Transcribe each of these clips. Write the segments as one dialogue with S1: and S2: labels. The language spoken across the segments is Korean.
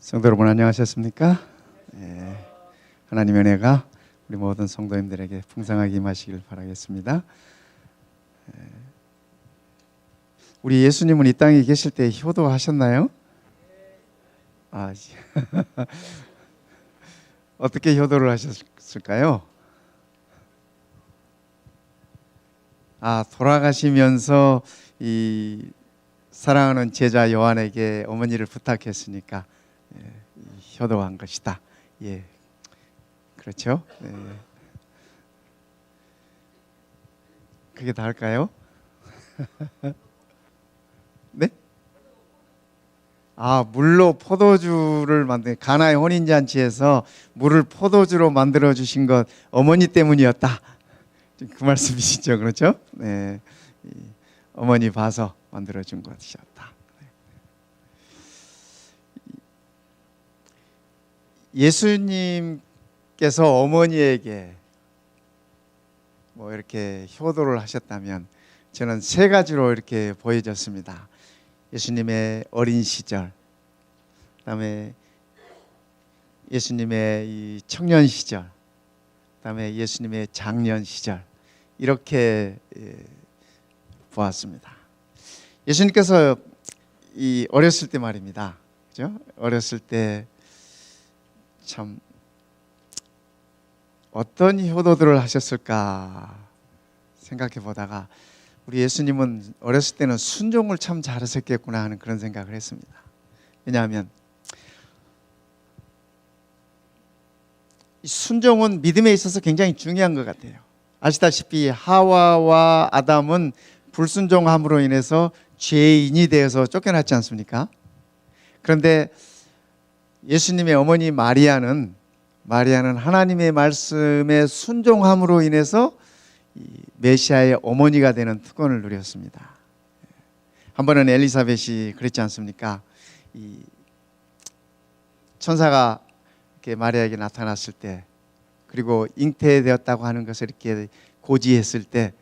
S1: 성도 여러분 안녕하셨습니까? 하나님의 은혜가 우리 모든 성도님들에게 풍성하게 임하시길 바라겠습니다. 우리 예수님은 이 땅에 계실 때 효도하셨나요? 어떻게 효도를 하셨을까요? 돌아가시면서 이 사랑하는 제자 요한에게 어머니를 부탁했으니까 효도한 것이다. 그렇죠? 그게 다일까요? 네? 물로 포도주를 만든 가나의 혼인잔치에서 물을 포도주로 만들어 주신 것 어머니 때문이었다. 그 말씀이시죠, 그렇죠? 네, 어머니 봐서 만들어 준 것이었다. 예수님께서 어머니에게 이렇게 효도를 하셨다면 저는 세 가지로 이렇게 보여졌습니다. 예수님의 어린 시절, 그다음에 예수님의 이 청년 시절, 그다음에 예수님의 장년 시절, 이렇게 보았습니다. 예수님께서 이 어렸을 때 말입니다. 그죠? 어렸을 때 참 어떤 효도들을 하셨을까 생각해 보다가 우리 예수님은 어렸을 때는 순종을 참 잘하셨겠구나 하는 그런 생각을 했습니다. 왜냐하면 이 순종은 믿음에 있어서 굉장히 중요한 것 같아요. 아시다시피 하와와 아담은 불순종함으로 인해서 죄인이 되어서 쫓겨났지 않습니까? 그런데 예수님의 어머니 마리아는 하나님의 말씀에 순종함으로 인해서 메시아의 어머니가 되는 특권을 누렸습니다. 한 번은 엘리사벳이 그랬지 않습니까? 이 천사가 이렇게 마리아에게 나타났을 때, 그리고 잉태되었다고 하는 것을 이렇게 고지했을 때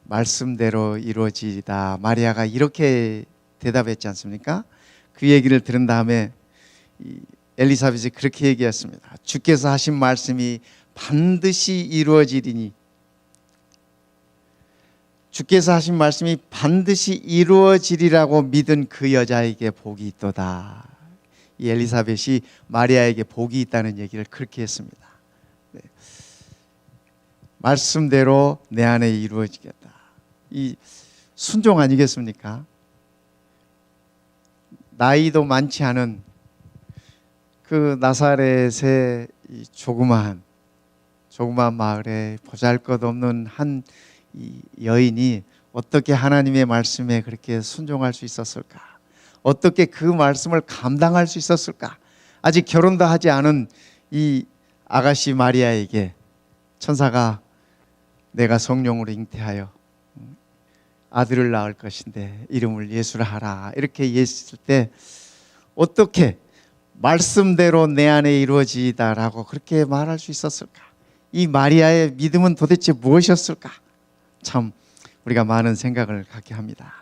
S1: 말씀대로 이루어지다, 마리아가 이렇게 대답했지 않습니까? 그 얘기를 들은 다음에 엘리사벳이 그렇게 얘기했습니다. 주께서 하신 말씀이 반드시 이루어지리니, 주께서 하신 말씀이 반드시 이루어지리라고 믿은 그 여자에게 복이 있도다. 이 엘리사벳이 마리아에게 복이 있다는 얘기를 그렇게 했습니다. 말씀대로 내 안에 이루어지겠다. 이 순종 아니겠습니까? 나이도 많지 않은 그 나사렛의 이 조그마한 마을에 보잘것없는 한 이 여인이 어떻게 하나님의 말씀에 그렇게 순종할 수 있었을까? 어떻게 그 말씀을 감당할 수 있었을까? 아직 결혼도 하지 않은 이 아가씨 마리아에게 천사가 내가 성령으로 잉태하여 아들을 낳을 것인데 이름을 예수라 하라, 이렇게 얘기했을 때 어떻게 말씀대로 내 안에 이루어지다라고 그렇게 말할 수 있었을까? 이 마리아의 믿음은 도대체 무엇이었을까? 참 우리가 많은 생각을 갖게 합니다.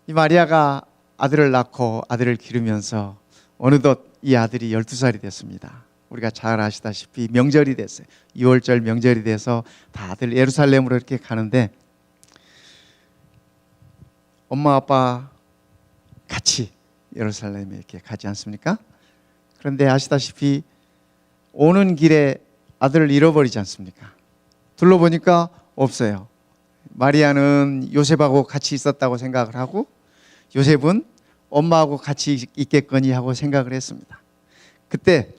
S1: 이 마리아가 아들을 낳고 아들을 기르면서 어느덧 이 아들이 12살이 됐습니다. 우리가 잘 아시다시피 명절이 됐어요. 6월절 명절이 돼서 다들 예루살렘으로 이렇게 가는데 엄마 아빠 같이 예루살렘에 이렇게 가지 않습니까? 그런데 아시다시피 오는 길에 아들을 잃어버리지 않습니까? 둘러보니까 없어요. 마리아는 요셉하고 같이 있었다고 생각을 하고 요셉은 엄마하고 같이 있겠거니 하고 생각을 했습니다. 그때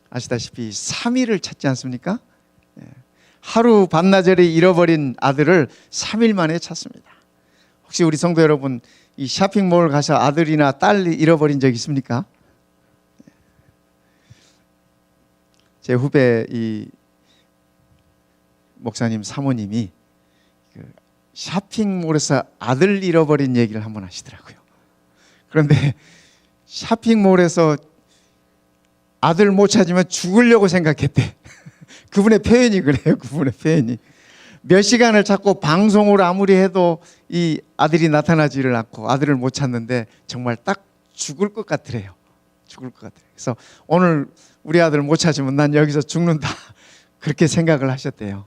S1: 아시다시피 3일을 찾지 않습니까? 하루 반나절에 잃어버린 아들을 3일 만에 찾습니다. 혹시 우리 성도 여러분 이 쇼핑몰 가서 아들이나 딸 잃어버린 적 있습니까? 제 후배 이 목사님 사모님이 그 쇼핑몰에서 아들 잃어버린 얘기를 한번 하시더라고요. 그런데 쇼핑몰에서 아들 못 찾으면 죽으려고 생각했대. 그분의 표현이 그래요. 그분의 표현이. 몇 시간을 찾고 방송을 아무리 해도 이 아들이 나타나지를 않고 아들을 못 찾는데 정말 딱 죽을 것 같으래요. 죽을 것 같아요. 그래서 오늘 우리 아들 못 찾으면 난 여기서 죽는다. 그렇게 생각을 하셨대요.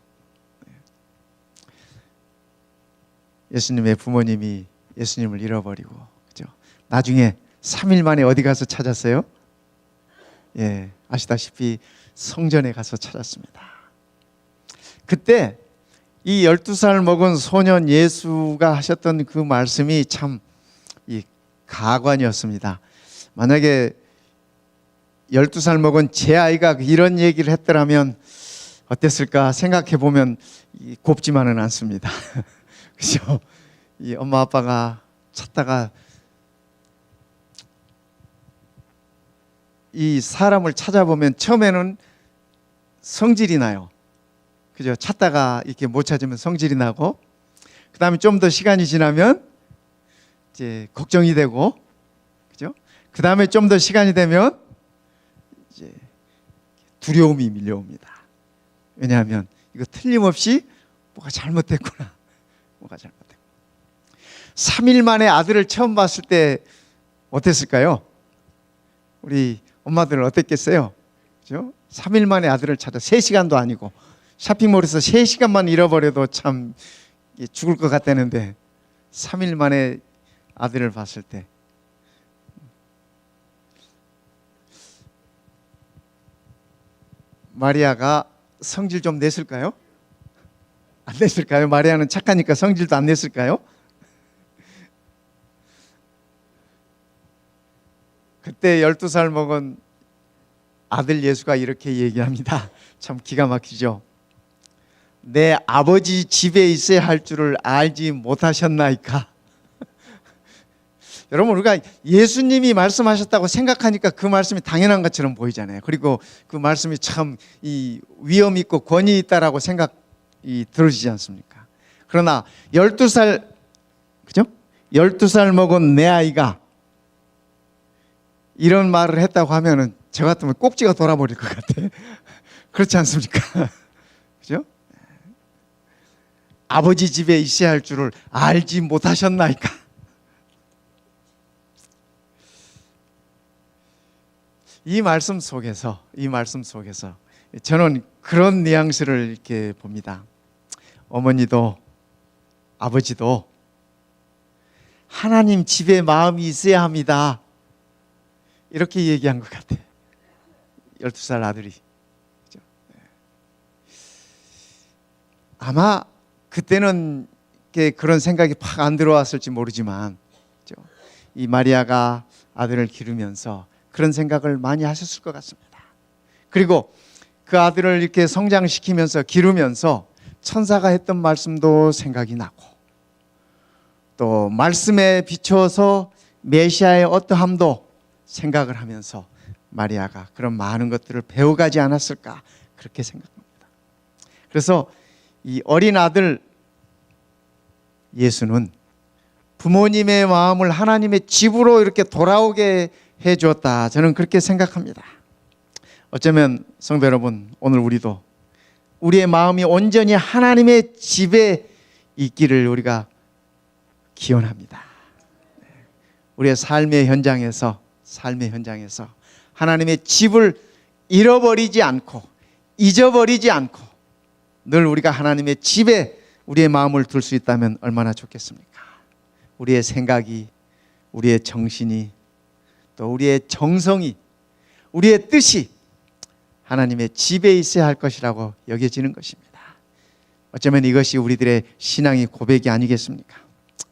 S1: 예수님의 부모님이 예수님을 잃어버리고, 그죠? 나중에 3일 만에 어디 가서 찾았어요? 예, 아시다시피 성전에 가서 찾았습니다. 그때 이 12살 먹은 소년 예수가 하셨던 그 말씀이 참 이 가관이었습니다. 만약에 12살 먹은 제 아이가 이런 얘기를 했더라면 어땠을까 생각해 보면 곱지만은 않습니다. 그죠? 이 엄마 아빠가 찾다가 이 사람을 찾아보면 처음에는 성질이 나요. 그죠? 찾다가 이렇게 못 찾으면 성질이 나고, 그 다음에 좀 더 시간이 지나면 이제 걱정이 되고, 그죠? 그 다음에 좀 더 시간이 되면 이제 두려움이 밀려옵니다. 왜냐하면 이거 틀림없이 뭐가 잘못됐구나. 뭐가 잘못됐구나. 3일 만에 아들을 처음 봤을 때 어땠을까요? 우리 엄마들은 어땠겠어요? 그죠? 3일 만에 아들을 찾아 3시간도 아니고 쇼핑몰에서 3시간만 잃어버려도 참 죽을 것 같다는데 3일 만에 아들을 봤을 때 마리아가 성질 좀 냈을까요? 안 냈을까요? 마리아는 착하니까 성질도 안 냈을까요? 그때 12살 먹은 아들 예수가 이렇게 얘기합니다. 참 기가 막히죠. 내 아버지 집에 있어야 할 줄을 알지 못하셨나이까. 여러분, 우리가 예수님이 말씀하셨다고 생각하니까 그 말씀이 당연한 것처럼 보이잖아요. 그리고 그 말씀이 참 이 위험 있고 권위 있다라고 생각이 들어지지 않습니까? 그러나 12살, 그죠? 12살 먹은 내 아이가 이런 말을 했다고 하면은 저 같으면 꼭지가 돌아버릴 것 같아. 그렇지 않습니까? 그죠? 아버지 집에 있어야 할 줄을 알지 못하셨나이까. 이 말씀 속에서 저는 그런 뉘앙스를 이렇게 봅니다. 어머니도 아버지도 하나님 집에 마음이 있어야 합니다. 이렇게 얘기한 것 같아요. 12살 아들이. 아마 그때는 그런 생각이 팍 안 들어왔을지 모르지만 이 마리아가 아들을 기르면서 그런 생각을 많이 하셨을 것 같습니다. 그리고 그 아들을 이렇게 성장시키면서 기르면서 천사가 했던 말씀도 생각이 나고, 또 말씀에 비추어서 메시아의 어떠함도 생각을 하면서 마리아가 그런 많은 것들을 배워가지 않았을까, 그렇게 생각합니다. 그래서 이 어린 아들 예수는 부모님의 마음을 하나님의 집으로 이렇게 돌아오게 해 주었다, 저는 그렇게 생각합니다. 어쩌면 성도 여러분, 오늘 우리도 우리의 마음이 온전히 하나님의 집에 있기를 우리가 기원합니다. 우리의 삶의 현장에서 하나님의 집을 잃어버리지 않고 잊어버리지 않고 늘 우리가 하나님의 집에 우리의 마음을 둘 수 있다면 얼마나 좋겠습니까? 우리의 생각이, 우리의 정신이, 또 우리의 정성이, 우리의 뜻이 하나님의 집에 있어야 할 것이라고 여겨지는 것입니다. 어쩌면 이것이 우리들의 신앙의 고백이 아니겠습니까?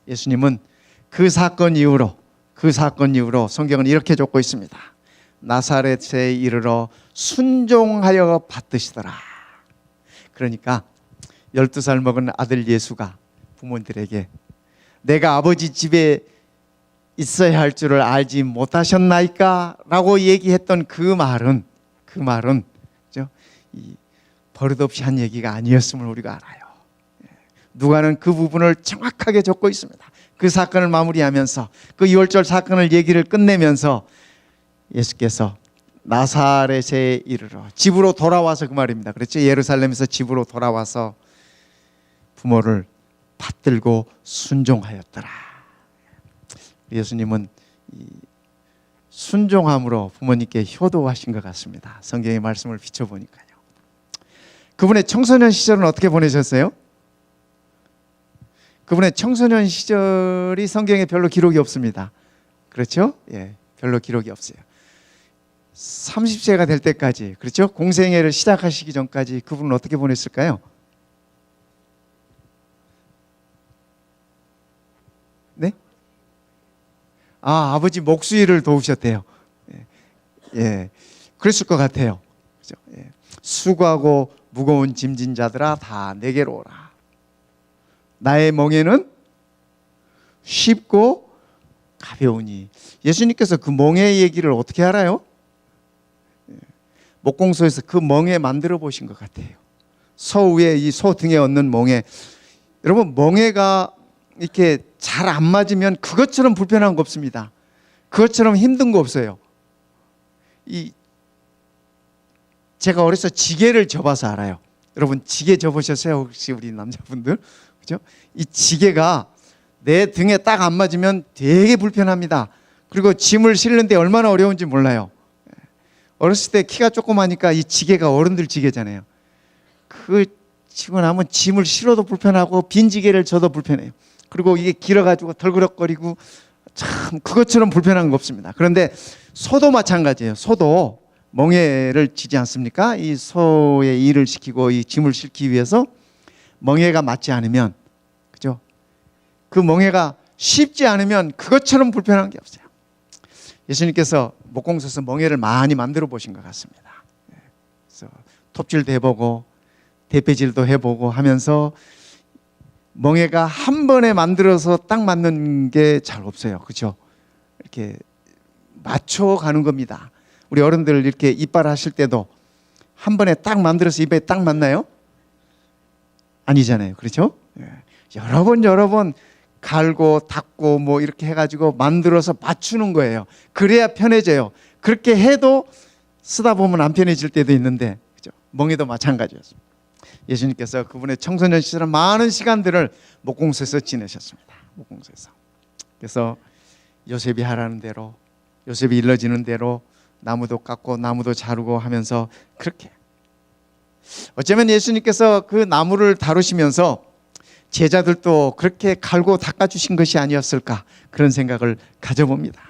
S1: 예수님은 그 사건 이후로 성경은 이렇게 적고 있습니다. 나사렛에 이르러 순종하여 받드시더라. 그러니까 12살 먹은 아들 예수가 부모들에게 내가 아버지 집에 있어야 할 줄을 알지 못하셨나이까? 라고 얘기했던 그 말은 이 버릇없이 한 얘기가 아니었음을 우리가 알아요. 누가는 그 부분을 정확하게 적고 있습니다. 그 사건을 마무리하면서 그 유월절 사건을 얘기를 끝내면서 예수께서 나사렛에 이르러 집으로 돌아와서, 그 말입니다. 그렇죠? 예루살렘에서 집으로 돌아와서 부모를 받들고 순종하였더라. 예수님은 순종함으로 부모님께 효도하신 것 같습니다. 성경의 말씀을 비춰보니까요. 그분의 청소년 시절은 어떻게 보내셨어요? 그분의 청소년 시절이 성경에 별로 기록이 없습니다. 그렇죠? 예, 별로 기록이 없어요. 30세가 될 때까지, 그렇죠? 공생애를 시작하시기 전까지 그분은 어떻게 보냈을까요? 네? 아버지 목수일을 도우셨대요. 예, 예, 그랬을 것 같아요. 그렇죠? 예. 수고하고 무거운 짐진 자들아 다 내게로 오라. 나의 멍에는 쉽고 가벼우니. 예수님께서 그 멍에 얘기를 어떻게 알아요? 목공소에서 그 멍에 만들어 보신 것 같아요. 소 위에 이 소 등에 얹는 멍에. 여러분, 멍에가 이렇게 잘 안 맞으면 그것처럼 불편한 거 없습니다. 그것처럼 힘든 거 없어요. 제가 어려서 지게를 접어서 알아요. 여러분, 지게 접으셨어요? 혹시 우리 남자분들? 그죠? 이 지게가 내 등에 딱 안 맞으면 되게 불편합니다. 그리고 짐을 실는데 얼마나 어려운지 몰라요. 어렸을 때 키가 조그마니까 이 지게가 어른들 지게잖아요. 그 치고 나면 짐을 실어도 불편하고 빈 지게를 져도 불편해요. 그리고 이게 길어가지고 덜그럭거리고 참 그것처럼 불편한 거 없습니다. 그런데 소도 마찬가지예요. 소도 멍에를 지지 않습니까? 이 소의 일을 시키고 이 짐을 싣기 위해서 멍에가 맞지 않으면, 그죠? 그 멍에가 쉽지 않으면 그것처럼 불편한 게 없어요. 예수님께서 목공소에서 멍에를 많이 만들어 보신 것 같습니다. 그래서 톱질도 해보고 대패질도 해보고 하면서 멍에가 한 번에 만들어서 딱 맞는 게 잘 없어요. 그렇죠? 이렇게 맞춰가는 겁니다. 우리 어른들 이렇게 이빨 하실 때도 한 번에 딱 만들어서 입에 딱 맞나요? 아니잖아요. 그렇죠? 여러 번 갈고 닦고 뭐 이렇게 해가지고 만들어서 맞추는 거예요. 그래야 편해져요. 그렇게 해도 쓰다 보면 안 편해질 때도 있는데, 그죠? 멍에도 마찬가지였습니다. 예수님께서 그분의 청소년 시절 많은 시간들을 목공소에서 지내셨습니다. 목공소에서. 그래서 요셉이 하라는 대로, 요셉이 일러지는 대로 나무도 깎고 나무도 자르고 하면서 그렇게. 어쩌면 예수님께서 그 나무를 다루시면서 제자들도 그렇게 갈고 닦아주신 것이 아니었을까, 그런 생각을 가져봅니다.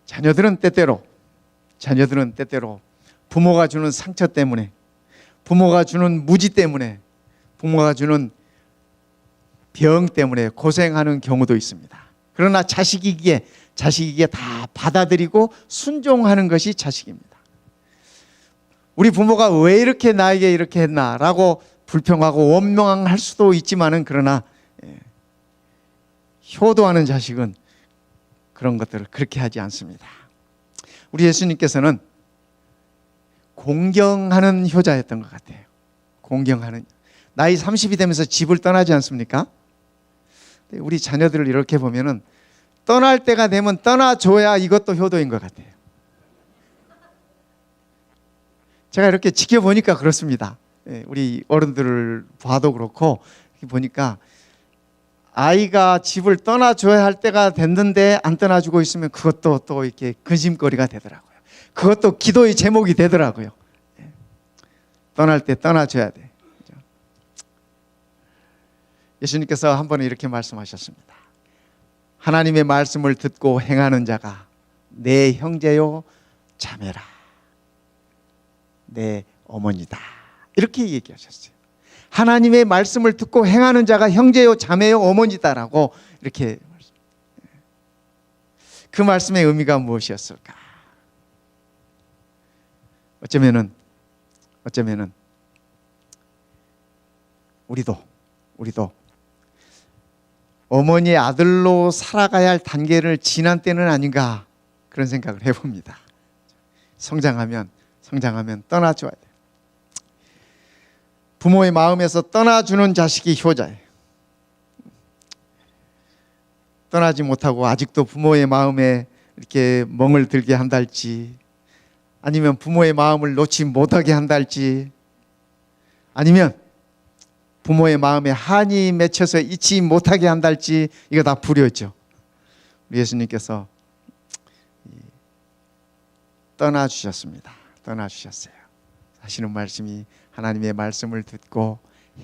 S1: 자녀들은 때때로 부모가 주는 상처 때문에, 부모가 주는 무지 때문에, 부모가 주는 병 때문에 고생하는 경우도 있습니다. 그러나 자식이기에 다 받아들이고 순종하는 것이 자식입니다. 우리 부모가 왜 이렇게 나에게 이렇게 했나라고 불평하고 원망할 수도 있지만은, 그러나 효도하는 자식은 그런 것들을 그렇게 하지 않습니다. 우리 예수님께서는 공경하는 효자였던 것 같아요. 공경하는. 나이 30이 되면서 집을 떠나지 않습니까? 우리 자녀들을 이렇게 보면은 떠날 때가 되면 떠나줘야 이것도 효도인 것 같아요. 제가 이렇게 지켜보니까 그렇습니다. 우리 어른들을 봐도 그렇고 보니까 아이가 집을 떠나줘야 할 때가 됐는데 안 떠나주고 있으면 그것도 또 이렇게 근심거리가 되더라고요. 그것도 기도의 제목이 되더라고요. 떠날 때 떠나줘야 돼. 예수님께서 한 번은 이렇게 말씀하셨습니다. 하나님의 말씀을 듣고 행하는 자가 내 형제요 자매라, 내 어머니다, 이렇게 얘기하셨어요. 하나님의 말씀을 듣고 행하는 자가 형제요 자매요 어머니다라고 이렇게. 그 말씀의 의미가 무엇이었을까? 어쩌면은 우리도 어머니의 아들로 살아가야 할 단계를 지난 때는 아닌가, 그런 생각을 해봅니다. 성장하면 떠나줘야 돼요. 부모의 마음에서 떠나주는 자식이 효자예요. 떠나지 못하고 아직도 부모의 마음에 이렇게 멍을 들게 한달지, 아니면 부모의 마음을 놓지 못하게 한달지, 아니면 부모의 마음에 한이 맺혀서 잊지 못하게 한달지 이거 다 불효죠. 우리 예수님께서 떠나주셨습니다. 떠나주셨어요. 하시는 말씀이 하나님의 말씀을 듣고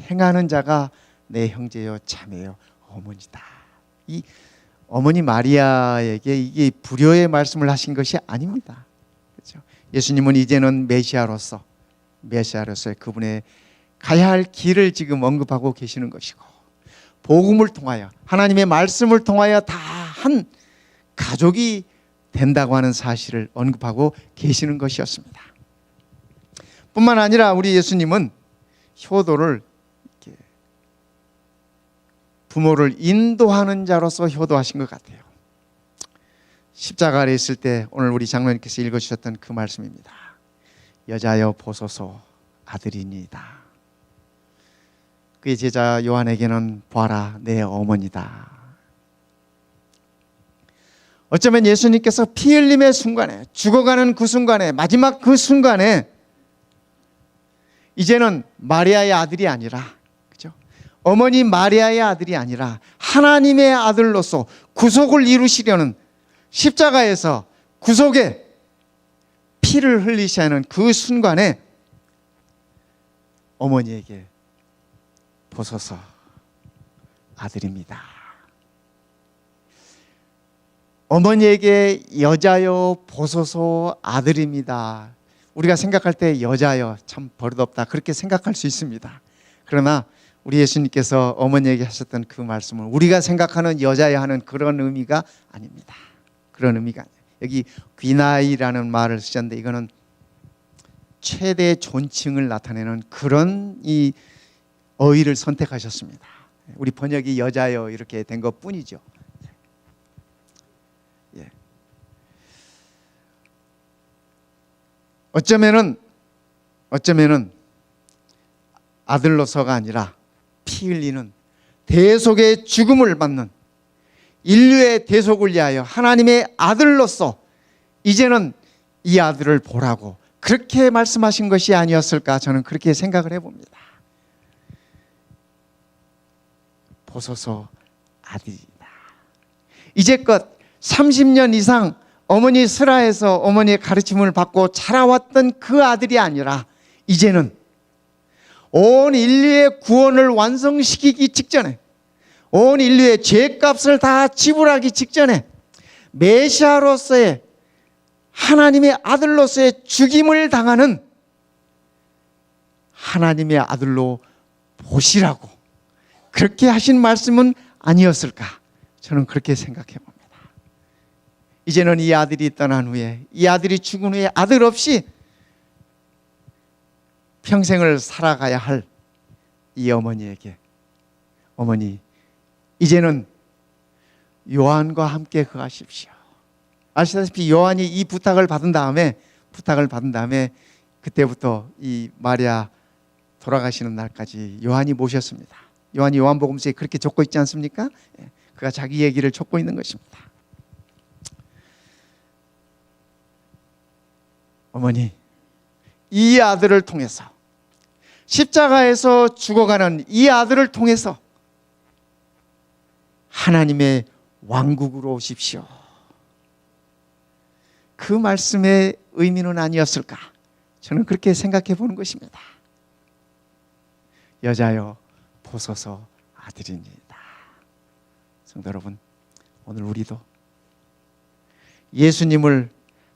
S1: 행하는 자가 내 형제요 자매요 어머니다. 이 어머니 마리아에게 이게 불효의 말씀을 하신 것이 아닙니다. 그렇죠? 예수님은 이제는 메시아로서 그분의 가야 할 길을 지금 언급하고 계시는 것이고, 복음을 통하여 하나님의 말씀을 통하여 다 한 가족이 된다고 하는 사실을 언급하고 계시는 것이었습니다. 뿐만 아니라 우리 예수님은 효도를 이렇게 부모를 인도하는 자로서 효도하신 것 같아요. 십자가 아래 있을 때 오늘 우리 장로님께서 읽어주셨던 그 말씀입니다. 여자여 보소서 아들이니이다. 그의 제자 요한에게는 보아라 내 어머니다. 어쩌면 예수님께서 피 흘림의 순간에, 죽어가는 그 순간에, 마지막 그 순간에 이제는 마리아의 아들이 아니라, 그죠? 어머니 마리아의 아들이 아니라 하나님의 아들로서 구속을 이루시려는, 십자가에서 구속의 피를 흘리셔야 하는 그 순간에 어머니에게 보소서 아들입니다. 어머니에게 여자여 보소서 아들입니다. 우리가 생각할 때 여자여 참 버릇없다 그렇게 생각할 수 있습니다. 그러나 우리 예수님께서 어머니에게 하셨던 그 말씀은 우리가 생각하는 여자여 하는 그런 의미가 아닙니다. 그런 의미가 아니에요. 여기 귀나이라는 말을 쓰셨는데 이거는 최대 존칭을 나타내는 그런 이 어휘를 선택하셨습니다. 우리 번역이 여자여 이렇게 된 것 뿐이죠. 예. 어쩌면은 아들로서가 아니라 피 흘리는 대속의 죽음을 받는 인류의 대속을 위하여 하나님의 아들로서 이제는 이 아들을 보라고 그렇게 말씀하신 것이 아니었을까, 저는 그렇게 생각을 해봅니다. 보소서 아들이다. 이제껏 30년 이상 어머니 슬하에서 어머니의 가르침을 받고 자라왔던 그 아들이 아니라 이제는 온 인류의 구원을 완성시키기 직전에, 온 인류의 죄값을 다 지불하기 직전에 메시아로서의, 하나님의 아들로서의 죽임을 당하는 하나님의 아들로 보시라고 그렇게 하신 말씀은 아니었을까, 저는 그렇게 생각해 봅니다. 이제는 이 아들이 떠난 후에, 이 아들이 죽은 후에 아들 없이 평생을 살아가야 할 이 어머니에게, 어머니 이제는 요한과 함께 거하십시오. 아시다시피 요한이 이 부탁을 받은 다음에 그때부터 이 마리아 돌아가시는 날까지 요한이 모셨습니다. 요한이 요한복음서에 그렇게 적고 있지 않습니까? 그가 자기 얘기를 적고 있는 것입니다. 어머니, 이 아들을 통해서, 십자가에서 죽어가는 이 아들을 통해서 하나님의 왕국으로 오십시오. 그 말씀의 의미는 아니었을까, 저는 그렇게 생각해 보는 것입니다. 여자여 보소서 아들입니다. 성도 여러분, 오늘 우리도 예수님을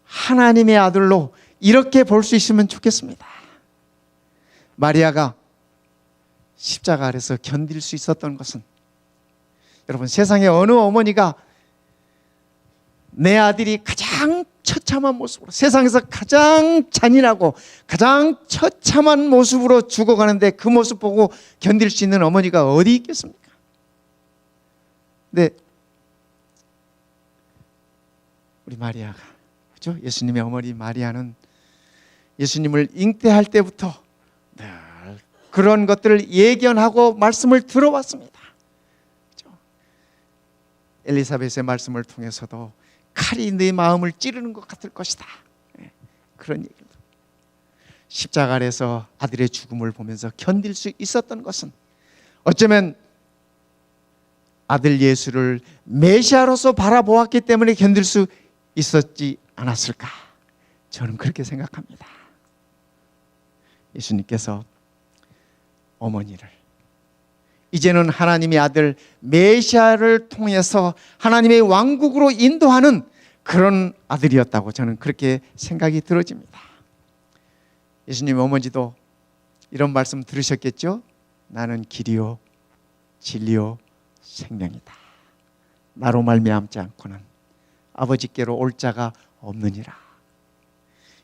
S1: 하나님의 아들로 이렇게 볼 수 있으면 좋겠습니다. 마리아가 십자가 아래서 견딜 수 있었던 것은, 여러분 세상에 어느 어머니가 내 아들이 가장 처참한 모습으로, 세상에서 가장 잔인하고 가장 처참한 모습으로 죽어가는데 그 모습 보고 견딜 수 있는 어머니가 어디 있겠습니까? 근데 우리 마리아가, 그렇죠? 예수님의 어머니 마리아는 예수님을 잉태할 때부터 늘 그런 것들을 예견하고 말씀을 들어왔습니다. 그렇죠? 엘리사벳의 말씀을 통해서도 칼이 네 마음을 찌르는 것 같을 것이다, 그런 얘기입니다. 십자가 아래서 아들의 죽음을 보면서 견딜 수 있었던 것은 어쩌면 아들 예수를 메시아로서 바라보았기 때문에 견딜 수 있었지 않았을까? 저는 그렇게 생각합니다. 예수님께서 어머니를 이제는 하나님의 아들 메시아를 통해서 하나님의 왕국으로 인도하는 그런 아들이었다고 저는 그렇게 생각이 들어집니다. 예수님 어머니도 이런 말씀 들으셨겠죠? 나는 길이요 진리요 생명이다. 나로 말미암지 않고는 아버지께로 올 자가 없느니라.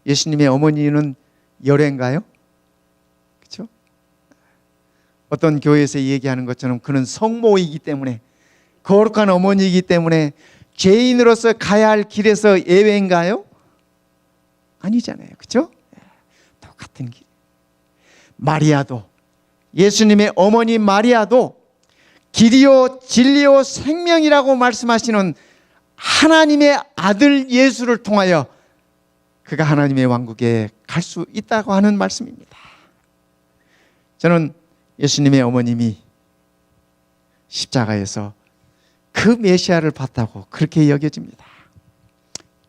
S1: 예수님의 어머니는 열애인가요? 그렇죠? 어떤 교회에서 얘기하는 것처럼 그는 성모이기 때문에, 거룩한 어머니이기 때문에 죄인으로서 가야 할 길에서 예외인가요? 아니잖아요. 그렇죠? 똑같은 길. 마리아도, 예수님의 어머니 마리아도 길이요 진리요 생명이라고 말씀하시는 하나님의 아들 예수를 통하여 그가 하나님의 왕국에 갈 수 있다고 하는 말씀입니다. 저는 예수님의 어머님이 십자가에서 그 메시아를 봤다고 그렇게 여겨집니다.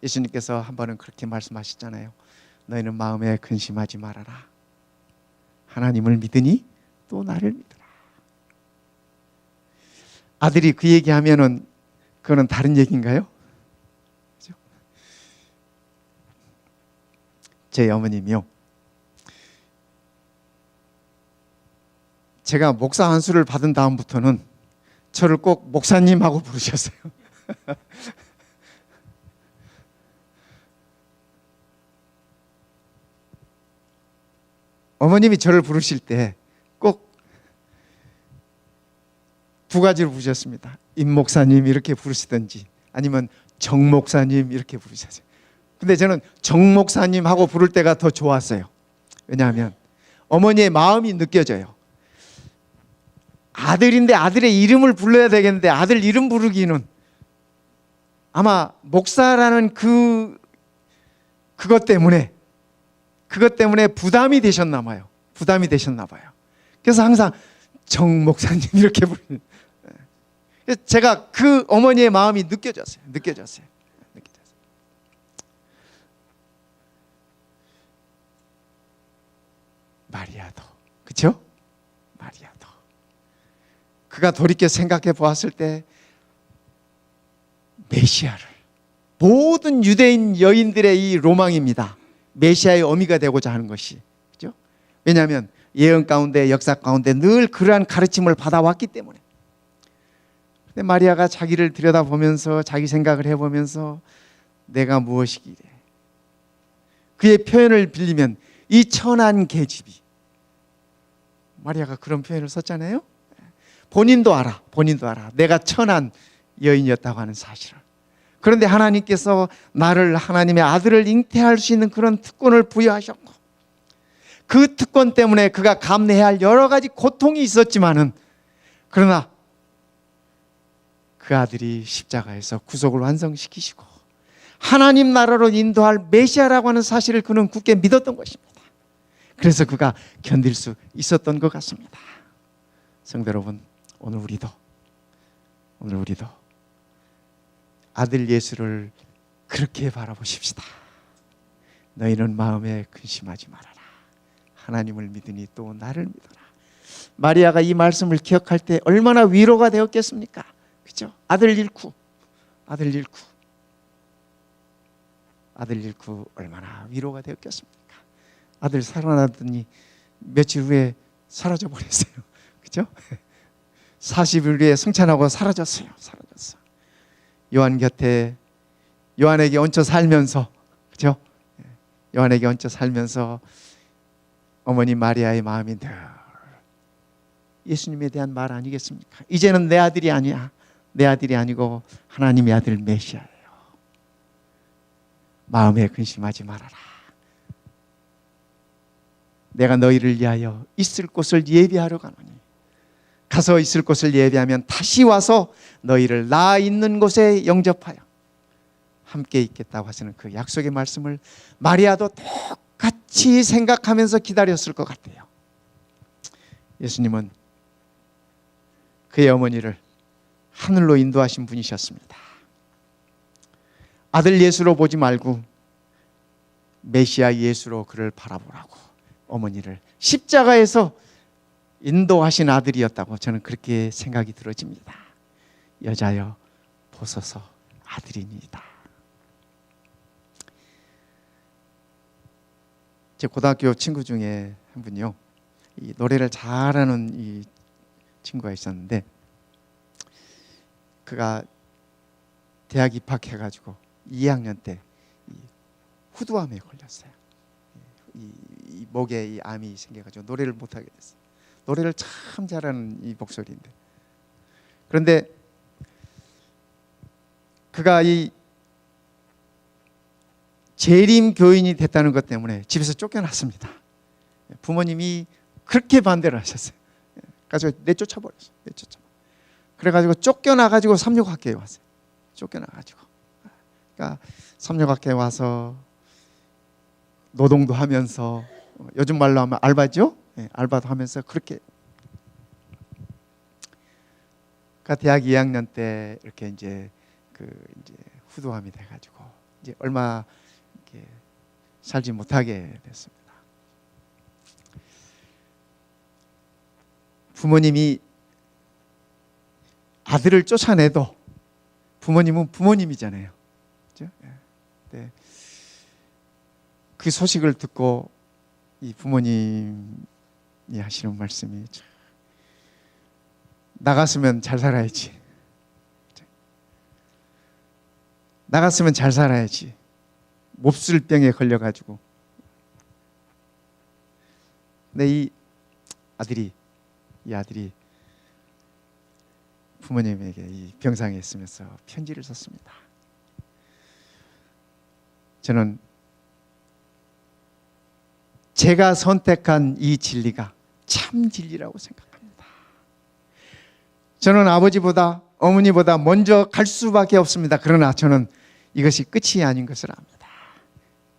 S1: 예수님께서 한 번은 그렇게 말씀하셨잖아요. 너희는 마음에 근심하지 말아라. 하나님을 믿으니 또 나를 믿으라. 아들이 그 얘기하면은 그거는 다른 얘기인가요? 그렇죠? 제 어머님이요, 제가 목사 안수를 받은 다음부터는 저를 꼭 목사님하고 부르셨어요. 어머님이 저를 부르실 때 꼭 두 가지로 부르셨습니다. 임 목사님 이렇게 부르시든지 아니면 정 목사님 이렇게 부르셨어요. 근데 저는 정 목사님하고 부를 때가 더 좋았어요. 왜냐하면 어머니의 마음이 느껴져요. 아들인데 아들의 이름을 불러야 되겠는데 아들 이름 부르기는 아마 목사라는 그것 때문에 부담이 되셨나 봐요. 그래서 항상 정 목사님 이렇게 부르는. 제가 그 어머니의 마음이 느껴졌어요. 마리아도, 그렇죠? 마리아도 그가 돌이켜 생각해 보았을 때 메시아를, 모든 유대인 여인들의 이 로망입니다. 메시아의 어미가 되고자 하는 것이, 그렇죠? 왜냐하면 예언 가운데, 역사 가운데 늘 그러한 가르침을 받아왔기 때문에. 근데 마리아가 자기를 들여다보면서 자기 생각을 해보면서 내가 무엇이기래, 그의 표현을 빌리면 이 천한 계집이, 마리아가 그런 표현을 썼잖아요. 본인도 알아. 내가 천한 여인이었다고 하는 사실을. 그런데 하나님께서 나를, 하나님의 아들을 잉태할 수 있는 그런 특권을 부여하셨고, 그 특권 때문에 그가 감내해야 할 여러 가지 고통이 있었지만은, 그러나 그 아들이 십자가에서 구속을 완성시키시고 하나님 나라로 인도할 메시아라고 하는 사실을 그는 굳게 믿었던 것입니다. 그래서 그가 견딜 수 있었던 것 같습니다. 성도 여러분, 오늘 우리도 아들 예수를 그렇게 바라보십시다. 너희는 마음에 근심하지 말아라. 하나님을 믿으니 또 나를 믿어라. 마리아가 이 말씀을 기억할 때 얼마나 위로가 되었겠습니까? 그렇죠? 아들 잃고 얼마나 위로가 되었겠습니까? 아들 살아나더니 며칠 후에 사라져 버렸어요. 그렇죠? 40일 후에 승천하고 사라졌어요. 요한 곁에, 요한에게 얹혀 살면서, 그렇죠? 요한에게 얹혀 살면서 어머니 마리아의 마음이 늘 예수님에 대한 말 아니겠습니까? 이제는 내 아들이 아니야. 내 아들이 아니고 하나님의 아들 메시아예요. 마음에 근심하지 말아라. 내가 너희를 위하여 있을 곳을 예비하러 가노니, 가서 있을 곳을 예비하면 다시 와서 너희를 나 있는 곳에 영접하여 함께 있겠다고 하시는 그 약속의 말씀을 마리아도 똑같이 생각하면서 기다렸을 것 같아요. 예수님은 그의 어머니를 하늘로 인도하신 분이셨습니다. 아들 예수로 보지 말고 메시아 예수로 그를 바라보라고 어머니를 십자가에서 인도하신 아들이었다고 저는 그렇게 생각이 들어집니다. 여자여 보소서 아들이니이다. 제 고등학교 친구 중에 한 분이요, 이 노래를 잘하는 이 친구가 있었는데, 그가 대학 입학해가지고 2학년 때 후두암에 걸렸어요. 이 목에 이 암이 생겨가지고 노래를 못하게 됐어요. 노래를 참 잘하는 이 목소리인데, 그런데 그가 이 재림 교인이 됐다는 것 때문에 집에서 쫓겨났습니다. 부모님이 그렇게 반대를 하셨어요. 그래서 내쫓아버렸어요. 그래가지고 쫓겨나가지고 삼육학교에 왔어요. 쫓겨나가지고. 그러니까 삼육학교에 와서 노동도 하면서, 요즘 말로 하면 알바죠? 네, 알바도 하면서 그렇게. 그러니까 대학 2학년 때 이렇게 이제 후두암이 돼가지고 이제 얼마 이렇게 살지 못하게 됐습니다. 부모님이 아들을 쫓아내도 부모님은 부모님이잖아요. 그렇죠? 네. 그 소식을 듣고 이 부모님이 하시는 말씀이, 나갔으면 잘 살아야지. 나갔으면 잘 살아야지. 몹쓸 병에 걸려가지고. 근데 이 아들이 부모님에게 이 병상에 있으면서 편지를 썼습니다. 저는 제가 선택한 이 진리가 참 진리라고 생각합니다. 저는 아버지보다 어머니보다 먼저 갈 수밖에 없습니다. 그러나 저는 이것이 끝이 아닌 것을 압니다.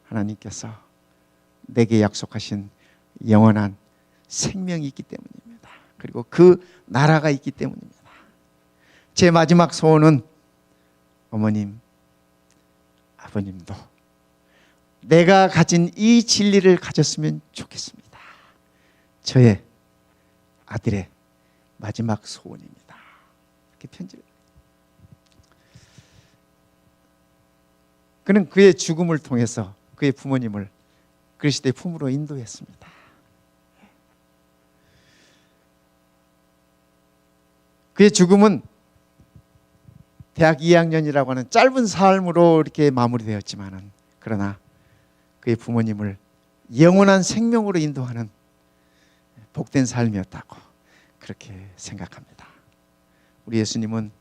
S1: 하나님께서 내게 약속하신 영원한 생명이 있기 때문입니다. 그리고 그 나라가 있기 때문입니다. 제 마지막 소원은 어머님, 아버님도 내가 가진 이 진리를 가졌으면 좋겠습니다. 저의 아들의 마지막 소원입니다. 이렇게 편지를. 그는 그의 죽음을 통해서 그의 부모님을 그리스도의 품으로 인도했습니다. 그의 죽음은 대학 2학년이라고 하는 짧은 삶으로 이렇게 마무리되었지만은, 그러나 그의 부모님을 영원한 생명으로 인도하는 복된 삶이었다고 그렇게 생각합니다. 우리 예수님은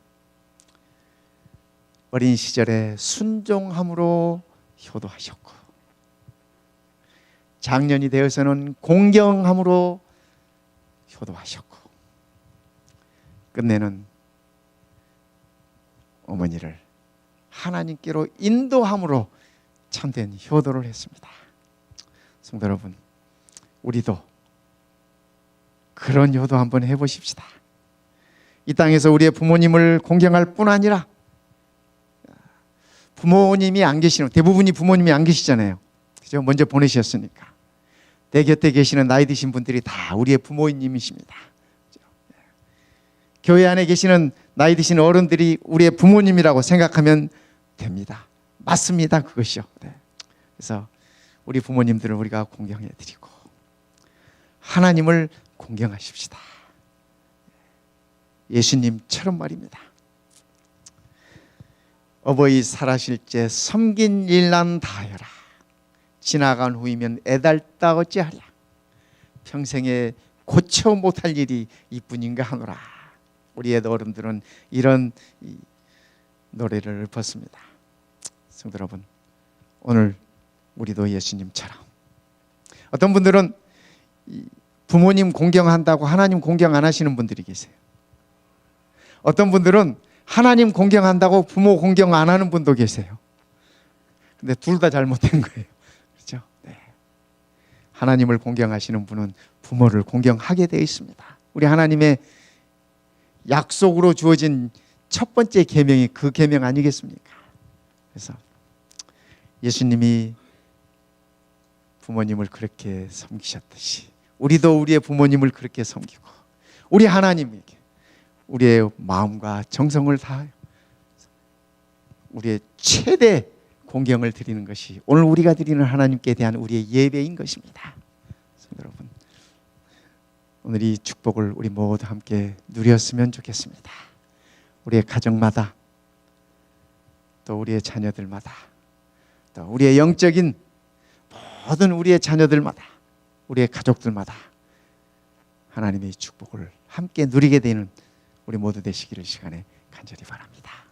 S1: 어린 시절에 순종함으로 효도하셨고, 장년이 되어서는 공경함으로 효도하셨고, 끝내는 어머니를 하나님께로 인도함으로 참된 효도를 했습니다. 성도 여러분, 우리도 그런 효도 한번 해보십시다. 이 땅에서 우리의 부모님을 공경할 뿐 아니라, 부모님이 안 계시는, 대부분이 부모님이 안 계시잖아요. 그죠? 먼저 보내셨으니까. 내 곁에 계시는 나이 드신 분들이 다 우리의 부모님이십니다. 교회 안에 계시는 나이 드신 어른들이 우리의 부모님이라고 생각하면 됩니다. 맞습니다. 그것이요. 네. 그래서 우리 부모님들을 우리가 공경해 드리고 하나님을 공경하십시다. 예수님처럼 말입니다. 어버이 살아실 때 섬긴 일난 다하여라. 지나간 후이면 애달다 어찌하랴. 평생에 고쳐 못할 일이 이뿐인가 하노라. 우리의 어른들은 이런 노래를 읊었습니다. 성도 여러분, 오늘 우리도 예수님처럼, 어떤 분들은 부모님 공경한다고 하나님 공경 안 하시는 분들이 계세요. 어떤 분들은 하나님 공경한다고 부모 공경 안 하는 분도 계세요. 근데 둘 다 잘못된 거예요. 그렇죠? 네. 하나님을 공경하시는 분은 부모를 공경하게 되어 있습니다. 우리 하나님의 약속으로 주어진 첫 번째 계명이 그 계명 아니겠습니까? 그래서 예수님이 부모님을 그렇게 섬기셨듯이 우리도 우리의 부모님을 그렇게 섬기고 우리 하나님에게 우리의 마음과 정성을 다하여 우리의 최대 공경을 드리는 것이 오늘 우리가 드리는 하나님께 대한 우리의 예배인 것입니다. 여러분, 오늘 이 축복을 우리 모두 함께 누렸으면 좋겠습니다. 우리의 가정마다 또 우리의 자녀들마다 또 우리의 영적인 모든 우리의 자녀들마다 우리의 가족들마다 하나님의 축복을 함께 누리게 되는 우리 모두 되시기를 시간에 간절히 바랍니다.